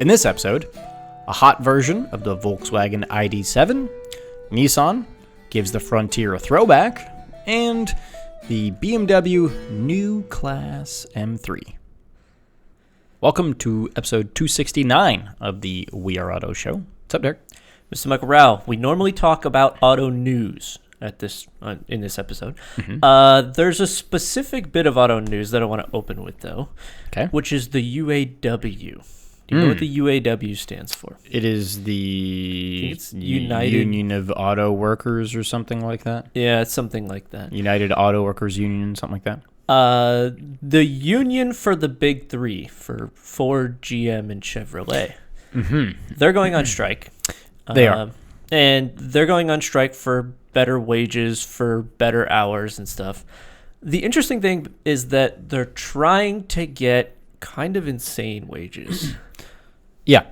In this episode, a hot version of the Volkswagen ID.7, Nissan gives the Frontier a throwback, and the BMW Neue Klasse M3. Welcome to episode 269 of the We Are Auto Show. What's up, Derek? Mr. Michael Rao, we normally talk about auto news in this episode. Mm-hmm. There's a specific bit of auto news that I want to open with, though, Okay. which is the UAW. Do you know what the UAW stands for? It is the United Union of Auto Workers or something like that? Yeah, it's something like that. United Auto Workers Union, something like that? The union for the big three, for Ford, GM, and Chevrolet. Mm-hmm. They're going on strike. They are. And they're going on strike for better wages, for better hours and stuff. The interesting thing is that they're trying to get kind of insane wages. Yeah.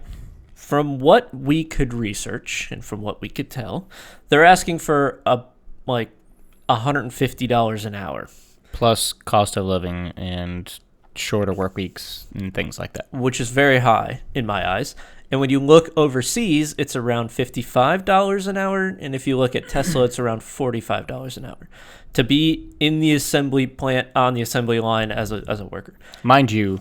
From what we could research and from what we could tell, they're asking for $150 an hour. Plus cost of living and shorter work weeks and things like that. Which is very high in my eyes. And when you look overseas, it's around $55 an hour. And if you look at Tesla, it's around $45 an hour to be in the assembly plant on the assembly line as a worker. Mind you,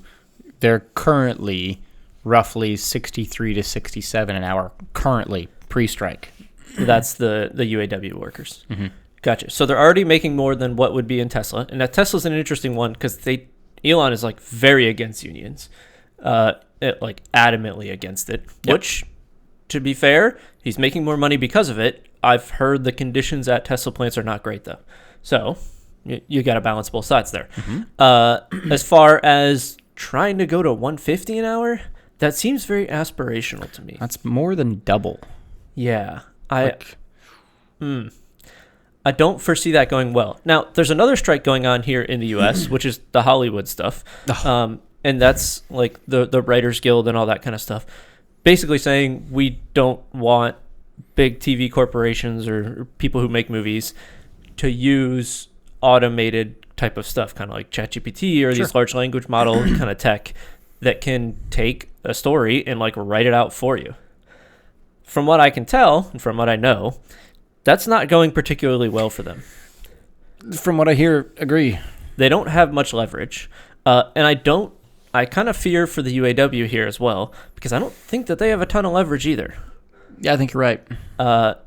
they're currently roughly 63 to 67 an hour currently pre-strike. That's the UAW workers. Mm-hmm. Gotcha. So they're already making more than what would be in Tesla. And that Tesla's an interesting one because Elon is very against unions. Adamantly against it, yep. Which, to be fair, he's making more money because of it. I've heard the conditions at Tesla plants are not great, though. So you got to balance both sides there. Mm-hmm. As far as trying to go to $150 an hour, that seems very aspirational to me. That's more than double. Yeah. I don't foresee that going well. Now, there's another strike going on here in the U.S., which is the Hollywood stuff. And that's like the Writers Guild and all that kind of stuff. Basically saying we don't want big TV corporations or people who make movies to use automated type of stuff, kind of like ChatGPT or these large language model kind of tech that can take a story and write it out for you. From what I can tell and from what I know, that's not going particularly well for them. From what I hear, agree. They don't have much leverage. And I kind of fear for the UAW here as well, because I don't think that they have a ton of leverage either. Yeah, I think you're right. Not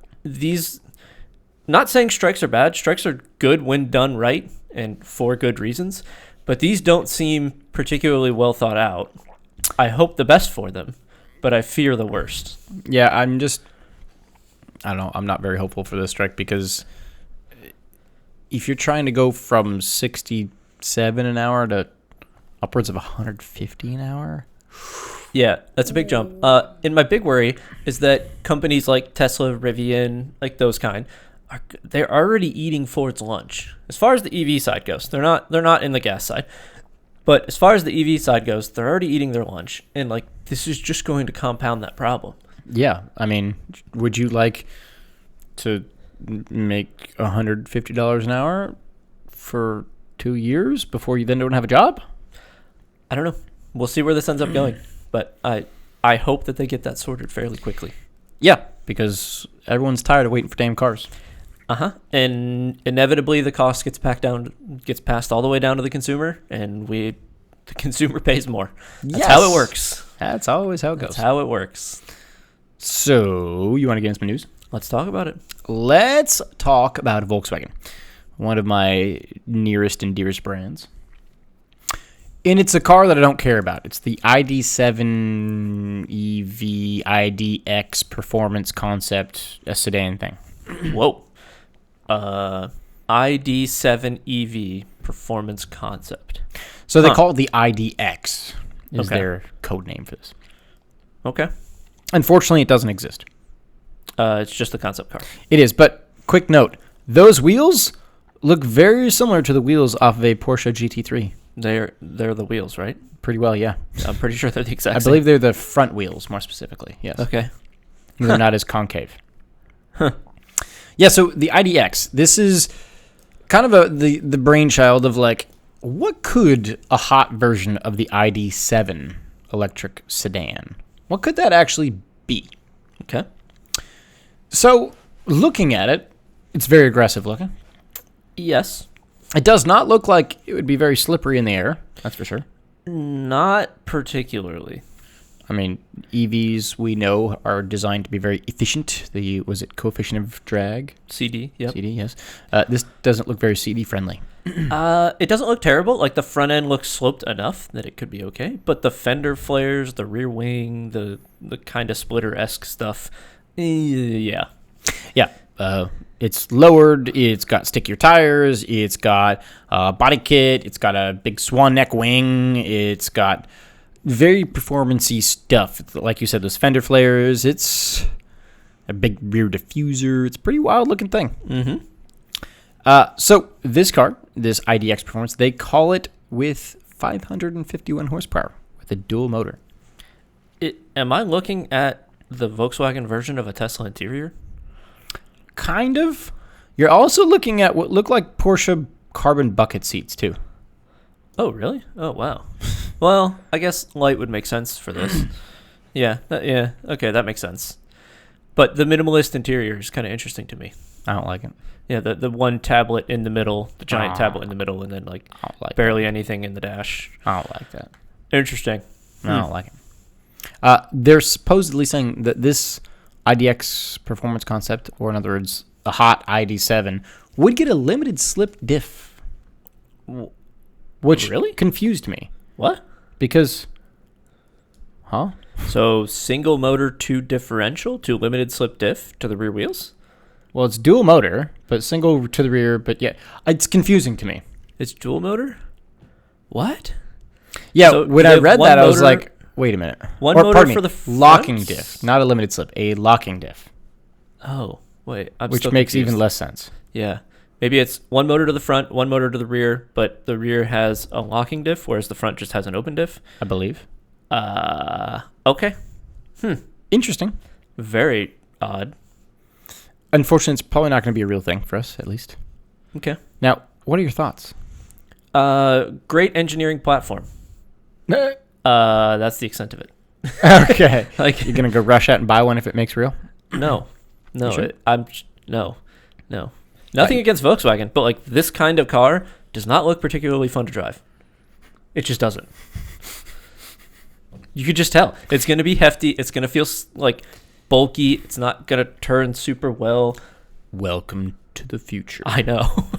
saying strikes are bad. Strikes are good when done right and for good reasons, but these don't seem particularly well thought out. I hope the best for them, but I fear the worst. Yeah, I don't know. I'm not very hopeful for this strike because if you're trying to go from 67 an hour to upwards of 150 an hour. Yeah, that's a big jump. And my big worry is that companies like Tesla, Rivian, those kind, they're already eating Ford's lunch. As far as the EV side goes, they're not in the gas side. But as far as the EV side goes, they're already eating their lunch. And this is just going to compound that problem. Yeah. I mean, would you like to make $150 an hour for 2 years before you then don't have a job? I don't know. We'll see where this ends up going. But I hope that they get that sorted fairly quickly. Yeah, because everyone's tired of waiting for damn cars. And inevitably the cost gets passed all the way down to the consumer, and the consumer pays more. That's how it works. That's always how it goes. That's how it works. So, you want to get into some news? Let's talk about it. Let's talk about Volkswagen, one of my nearest and dearest brands. And it's a car that I don't care about. It's the ID.7 EV ID.X performance concept, a sedan thing. Whoa. ID.7 EV performance concept. So they call it the ID.X is their code name for this. Okay. Unfortunately, it doesn't exist. It's just a concept car. It is, but quick note. Those wheels look very similar to the wheels off of a Porsche GT3. They're the wheels, right? Pretty well, yeah. I'm pretty sure they're the exact same. I believe they're the front wheels, more specifically, yes. Okay. They're not as concave. Huh. Yeah, so the ID.X, this is kind of the brainchild of what could a hot version of the ID.7 electric sedan What could that actually be? Okay. So, looking at it, it's very aggressive looking. Yes. It does not look like it would be very slippery in the air. That's for sure. Not particularly. I mean, EVs we know are designed to be very efficient. Was it coefficient of drag? CD, yep. CD, yes. This doesn't look very CD friendly. It doesn't look terrible. Like, the front end looks sloped enough that it could be okay. But the fender flares, the rear wing, the kind of splitter-esque stuff, yeah. Yeah. It's lowered. It's got stickier tires. It's got a body kit. It's got a big swan neck wing. It's got very performance-y stuff. Like you said, those fender flares. It's a big rear diffuser. It's a pretty wild-looking thing. Mm-hmm. So this car, this ID.X Performance, they call it with 551 horsepower with a dual motor. Am I looking at the Volkswagen version of a Tesla interior? Kind of. You're also looking at what look like Porsche carbon bucket seats, too. Oh, really? Oh, wow. Well, I guess light would make sense for this. Yeah, okay, that makes sense. But the minimalist interior is kind of interesting to me. I don't like it. Yeah, the one tablet in the middle, the giant tablet in the middle, and then like barely anything in the dash. I don't like that. Interesting. I don't like it. They're supposedly saying that this ID.X performance concept, or in other words, a hot ID.7, would get a limited slip diff, which really confused me. What? Because, So single motor 2 differential to limited slip diff to the rear wheels? Well, it's dual motor, but single to the rear, but yeah, it's confusing to me. It's dual motor? What? Yeah, So when they I have read one that, I was motor- like, wait a minute. One Or, motor pardon for me, the locking fronts? diff, not a limited slip, a locking diff, Oh, wait. I'm which still makes confused. even less sense. Yeah. Maybe it's one motor to the front, one motor to the rear, but the rear has a locking diff, whereas the front just has an open diff. I believe. Okay. Interesting. Very odd. Unfortunately, it's probably not going to be a real thing for us, at least. Okay. Now, what are your thoughts? Great engineering platform. That's the extent of it. Okay. Like, You're going to go rush out and buy one if it makes real? no. Sure? No. Nothing against Volkswagen, but like this kind of car does not look particularly fun to drive. It just doesn't. You could just tell. It's going to be hefty. It's going to feel like bulky. It's not going to turn super well. Welcome to the future. I know.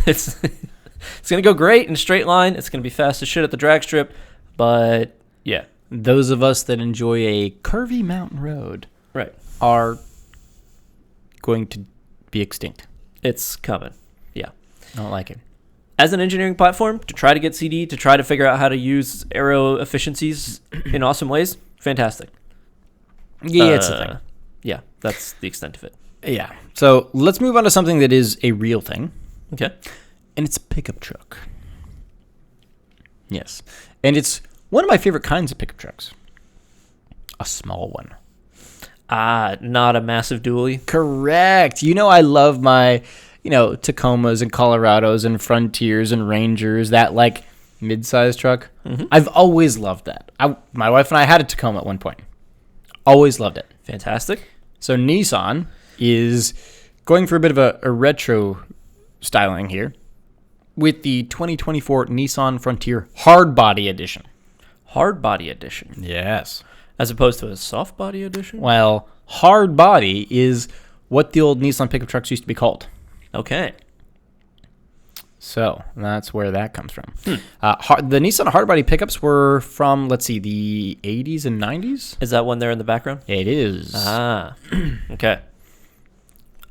It's going to go great in a straight line. It's going to be fast as shit at the drag strip. But yeah. Those of us that enjoy a curvy mountain road Right. are going to be extinct. It's coming. Yeah. I don't like it. As an engineering platform, to try to get CD, to try to figure out how to use aero efficiencies in awesome ways, fantastic. Yeah, it's a thing. Yeah, that's the extent of it. Yeah. So let's move on to something that is a real thing, Okay. and it's a pickup truck. Yes. And it's one of my favorite kinds of pickup trucks. A small one. Not a massive dually. Correct. You know, I love my, Tacomas and Colorados and Frontiers and Rangers, that like mid-sized truck. Mm-hmm. I've always loved that. My wife and I had a Tacoma at one point. Always loved it. Fantastic. So Nissan is going for a bit of a retro styling here with the 2024 Nissan Frontier Hardbody Edition. Hardbody edition. Yes. As opposed to a soft body edition? Well, hardbody is what the old Nissan pickup trucks used to be called. Okay. So that's where that comes from. The Nissan hardbody pickups were from, let's see, the 80s and 90s? Is that one there in the background? It is. Okay.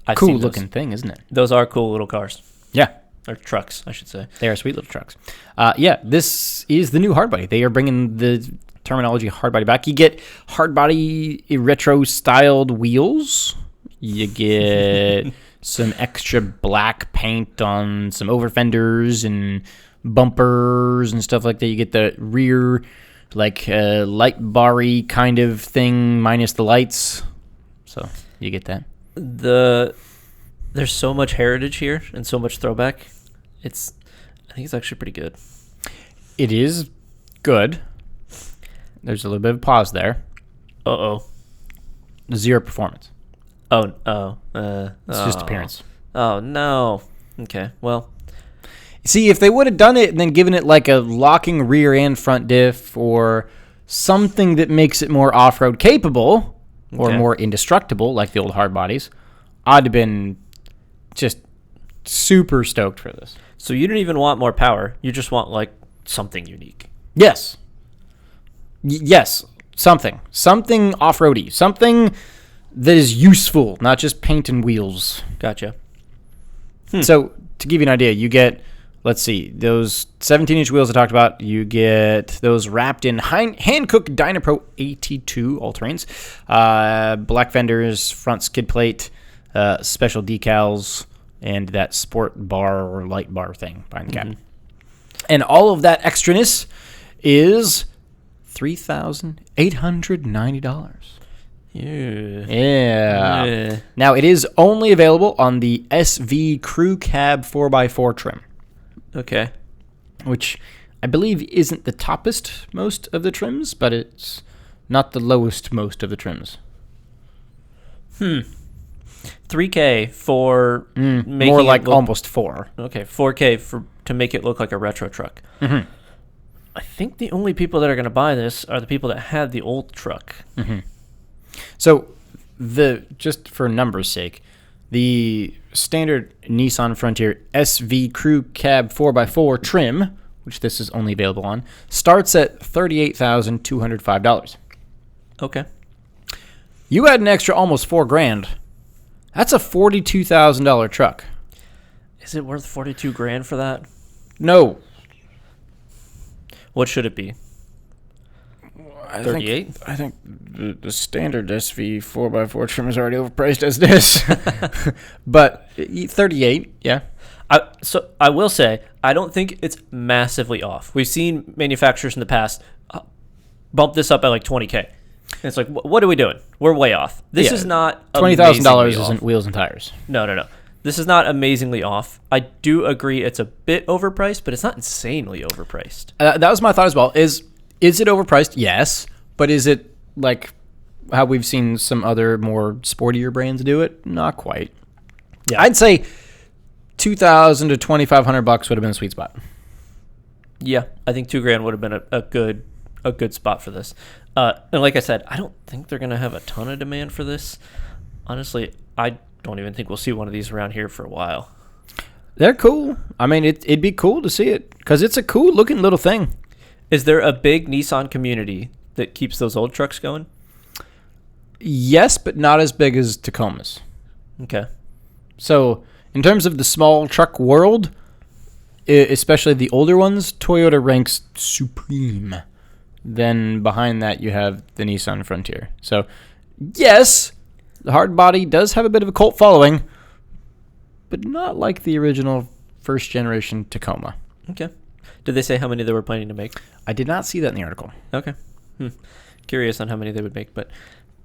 I've Cool seen those. looking thing, isn't it? Those are cool little cars. Yeah. Or trucks, I should say. They are sweet little trucks. Yeah, this is the new hardbody. They are bringing the terminology hardbody back. You get hardbody retro styled wheels. You get some extra black paint on some over fenders and bumpers and stuff like that. You get the rear like light bar-y kind of thing minus the lights. So you get that. There's so much heritage here and so much throwback. I think it's actually pretty good. It is good. There's a little bit of a pause there. Uh-oh. 0 performance. It's just appearance. Oh, no. Okay, well. See, if they would have done it and then given it like a locking rear and front diff or something that makes it more off-road capable or more indestructible, like the old hard bodies, I'd have been just super stoked for this. So you didn't even want more power. You just want, like, something unique. Yes. Yes. Something off-roady. Something that is useful, not just paint and wheels. Gotcha. So, to give you an idea, you get, let's see, those 17-inch wheels I talked about, you get those wrapped in Hankook Dynapro 82 all-terrains, black fenders, front skid plate, special decals, and that sport bar or light bar thing behind the cab. And all of that extraness is $3,890. Yeah. Now, it is only available on the SV Crew Cab 4x4 trim. Okay. Which I believe isn't the toppest most of the trims, but it's not the lowest most of the trims. $3K for making more like it look, almost 4. Okay, $4K to make it look like a retro truck. I think the only people that are going to buy this are the people that had the old truck. So, just for numbers' sake, the standard Nissan Frontier SV Crew Cab 4x4 trim, which this is only available on, starts at $38,205. Okay. You add an extra almost $4,000. That's a $42,000 truck. Is it worth $42,000 for that? No. What should it be? 38? I think the standard SV 4x4 trim is already overpriced as it is. But 38, yeah. So I will say, I don't think it's massively off. We've seen manufacturers in the past bump this up by like $20K. And it's like, what are we doing? We're way off. This is not $20,000 isn't wheels and tires. No. This is not amazingly off. I do agree it's a bit overpriced, but it's not insanely overpriced. That was my thought as well. Is it overpriced? Yes. But is it like how we've seen some other more sportier brands do it? Not quite. Yeah. I'd say $2,000 to $2,500 would have been a sweet spot. Yeah, I think $2,000 would have been a good spot for this. And like I said, I don't think they're gonna have a ton of demand for this. Honestly, I don't even think we'll see one of these around here for a while. They're cool. I mean, it'd be cool to see it because it's a cool looking little thing. Is there a big Nissan community that keeps those old trucks going? Yes, but not as big as Tacoma's. Okay. So, in terms of the small truck world, especially the older ones, Toyota ranks supreme. Then behind that, you have the Nissan Frontier. So, yes, the Hardbody does have a bit of a cult following, but not like the original first-generation Tacoma. Okay. Did they say how many they were planning to make? I did not see that in the article. Okay. Curious on how many they would make, but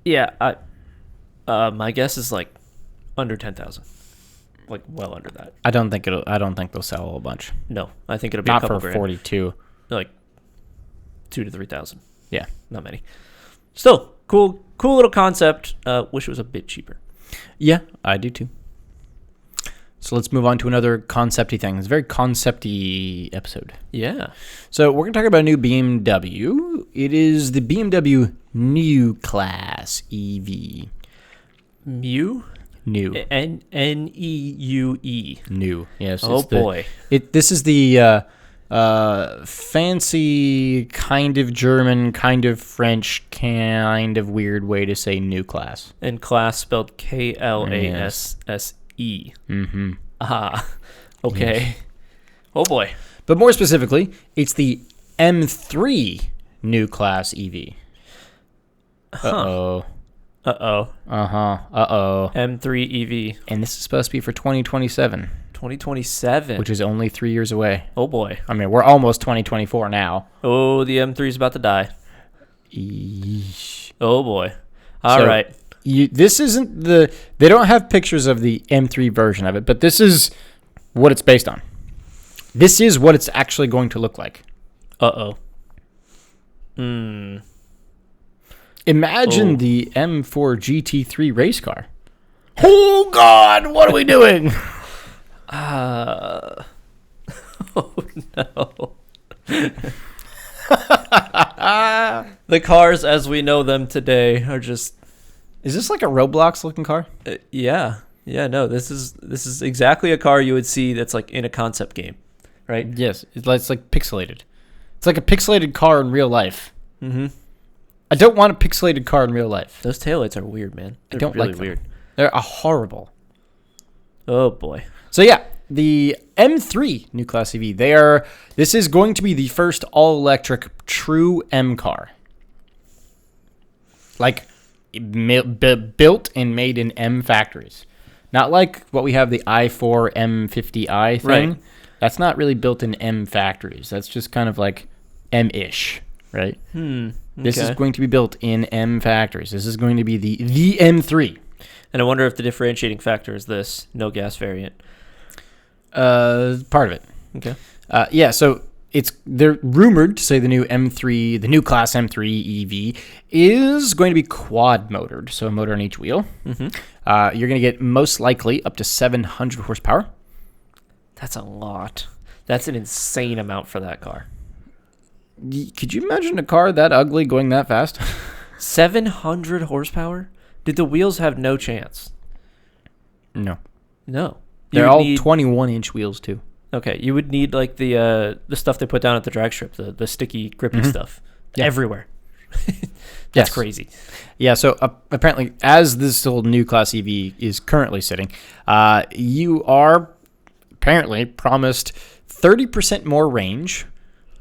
yeah, my guess is like under 10,000, like well under that. I don't think they'll sell a bunch. No, I think it'll be not a couple for grand. 42. Like 2,000 to 3,000. Yeah, not many. Still cool little concept. Wish it was a bit cheaper. Yeah, I do too. So let's move on to another concept-y thing. It's a very concept-y episode. Yeah. So we're going to talk about a new BMW. It is the BMW Neue Klasse EV. New? New. N-E-U-E. New. Yes. Oh, boy. This is the fancy, kind of German, kind of French, kind of weird way to say new class. And class spelled K-L-A-S-S-E. Mm-hmm. Ah, okay. Yes. Oh boy. But more specifically, it's the M3 Neue Klasse EV. Uh-oh. Uh-oh. Uh-huh. Uh-oh. M3 EV. And this is supposed to be for 2027. 2027. Which is only 3 years away. Oh boy. I mean, we're almost 2024 now. Oh, the M3 is about to die. Eesh. Oh boy. All right. This isn't they don't have pictures of the M3 version of it, but this is what it's based on. This is what it's actually going to look like. Uh-oh. Imagine the M4 GT3 race car. Oh, God, what are we doing? Oh, no. The cars as we know them today are just... Is this like a Roblox-looking car? Yeah. Yeah, no, this is exactly a car you would see that's like in a concept game, right? Yes, it's like pixelated. It's like a pixelated car in real life. Mm-hmm. I don't want a pixelated car in real life. Those taillights are weird, man. They're I don't really like them. weird. They're horrible. Oh, boy. So yeah, the M3 New Class EV. This is going to be the first all-electric true M car. Like, built and made in M factories. Not like what we have the i4 M50i thing. Right. That's not really built in M factories. That's just kind of like M-ish, right? Okay. This is going to be built in M factories. This is going to be the M3. And I wonder if the differentiating factor is this no gas variant. Part of it. Okay. Yeah, so they're rumored to say the new M3, the new Class M3 EV is going to be quad motored, so a motor on each wheel. Mm-hmm. You're going to get most likely up to 700 horsepower. That's a lot. That's an insane amount for that car. Could you imagine a car that ugly going that fast? 700 horsepower? Did the wheels have no chance? No. No. They're all 21-inch wheels, too. Okay, you would need like the stuff they put down at the drag strip, the sticky, grippy stuff, everywhere. That's crazy. Yeah, so apparently, as this old new Class EV is currently sitting, you are apparently promised 30% more range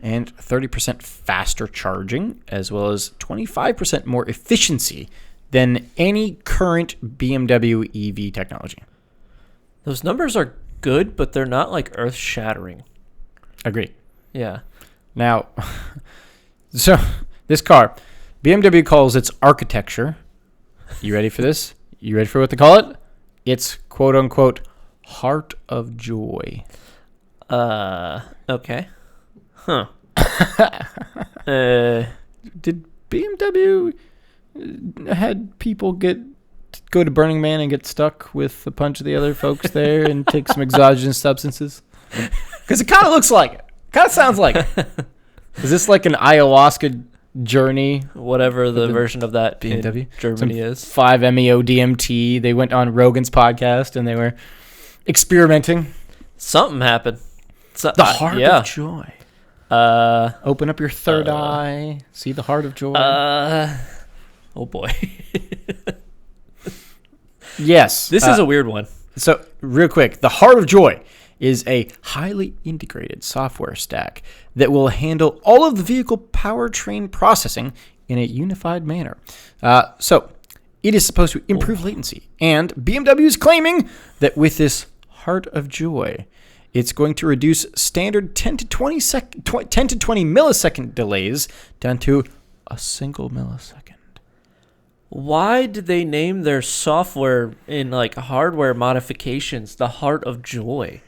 and 30% faster charging, as well as 25% more efficiency than any current BMW EV technology. Those numbers are good, but they're not like earth-shattering. Agree. Yeah. Now, so this car, BMW calls its architecture. You ready for this? You ready for what they call it? It's quote-unquote heart of joy. Okay. Huh. Did BMW had people go to Burning Man and get stuck with a bunch of the other folks there and take some exogenous substances? Because it kind of looks like it. Kind of sounds like it. Is this like an ayahuasca journey? Whatever the version of that BMW in Germany is. 5-MeO DMT. They went on Rogan's podcast and they were experimenting. Something happened. The heart of joy. Open up your third eye. See the heart of joy. Oh boy. Yes. This is a weird one. So, real quick, the heart of joy is a highly integrated software stack that will handle all of the vehicle powertrain processing in a unified manner. So, it is supposed to improve latency. And BMW is claiming that with this heart of joy, it's going to reduce standard 10 to 20 millisecond delays down to a single millisecond. Why did they name their software in like hardware modifications the Heart of Joy?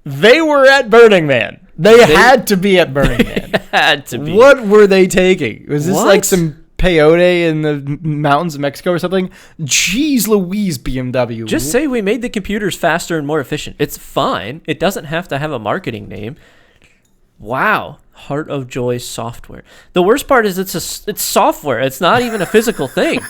They were at Burning Man. They had to be at Burning Man. Had to be. What were they taking? Was this like some peyote in the mountains of Mexico or something? Jeez Louise, BMW. Just say we made the computers faster and more efficient. It's fine. It doesn't have to have a marketing name. Wow. Heart of Joy software. The worst part is it's software. It's not even a physical thing.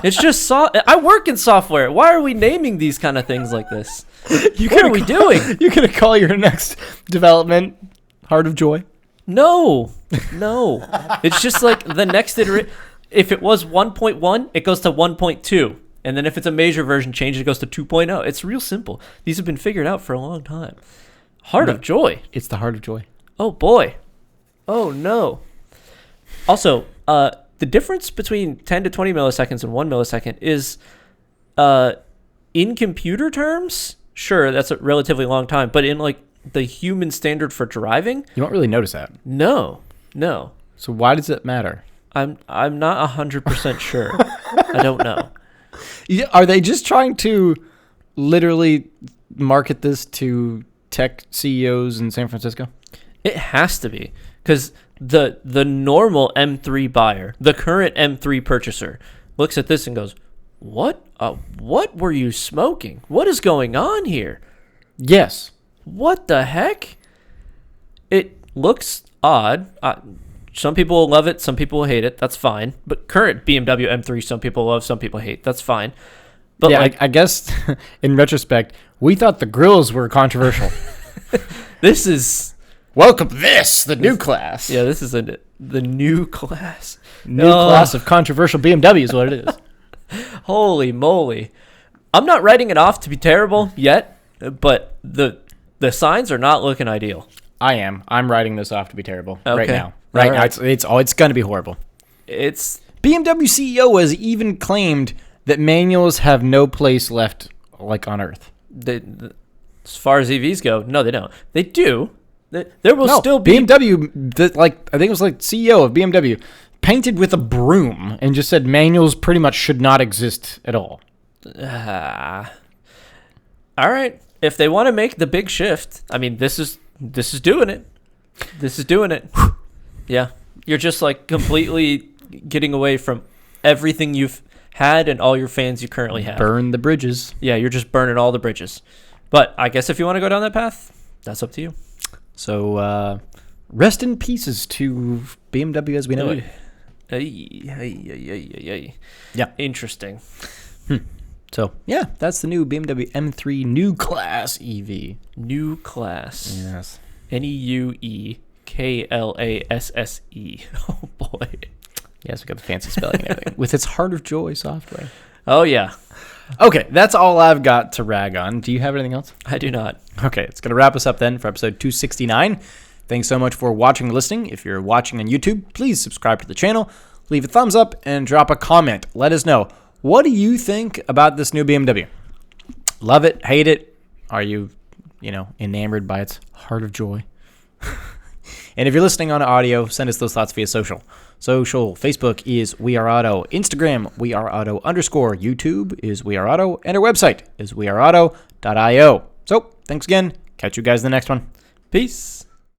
It's just I work in software. Why are we naming these kind of things like this? What are we doing? You're going to call your next development Heart of Joy? No. It's just like the next iteration. If it was 1.1, it goes to 1.2. And then if it's a major version change, it goes to 2.0. It's real simple. These have been figured out for a long time. Heart of Joy. It's the Heart of Joy. Oh, boy. Oh, no. Also, the difference between 10 to 20 milliseconds and 1 millisecond is, in computer terms, sure, that's a relatively long time. But in, like, the human standard for driving... You won't really notice that. No. So why does it matter? I'm not 100% sure. I don't know. Are they just trying to literally market this to tech CEOs in San Francisco? It has to be, because the normal M3 buyer, the current M3 purchaser, looks at this and goes, "What? What were you smoking? What is going on here? Yes. What the heck?" It looks odd. Some people will love it, some people will hate it. That's fine. But current BMW M3, some people love, some people hate. That's fine. But yeah, I guess in retrospect, we thought the grills were controversial. This is Welcome to the new class. Yeah, this is the new class. New class of controversial BMW is what it is. Holy moly. I'm not writing it off to be terrible yet, but the signs are not looking ideal. I am. I'm writing this off to be terrible right Okay. now. Right now, it's going to be horrible. It's BMW CEO has even claimed that manuals have no place left, like on Earth. as far as EVs go, no, they don't. They do. There will still be BMW. I think it was like CEO of BMW painted with a broom and just said manuals pretty much should not exist at all. All right. If they want to make the big shift, I mean, this is doing it. This is doing it. Yeah. You're just like completely getting away from everything you've had and all your fans you currently have. Burn the bridges. Yeah, you're just burning all the bridges. But I guess if you want to go down that path, that's up to you. So, rest in pieces to BMW as we know it. Yeah. Interesting. So, yeah, that's the new BMW M3 New Class EV. New Class. Yes. Neueklasse. Oh, boy. Yes, we got the fancy spelling and everything. With its Heart of Joy software. Oh, yeah. Okay, that's all I've got to rag on. Do you have anything else? I do not. Okay, it's going to wrap us up then for episode 269. Thanks so much for watching and listening. If you're watching on YouTube, please subscribe to the channel, leave a thumbs up, and drop a comment. Let us know. What do you think about this new BMW? Love it? Hate it? Are you, enamored by its Heart of Joy? And if you're listening on audio, send us those thoughts via social. Facebook is We Are Auto. Instagram, We Are Auto _. YouTube is We Are Auto. And our website is weareauto.io. So, thanks again. Catch you guys in the next one. Peace.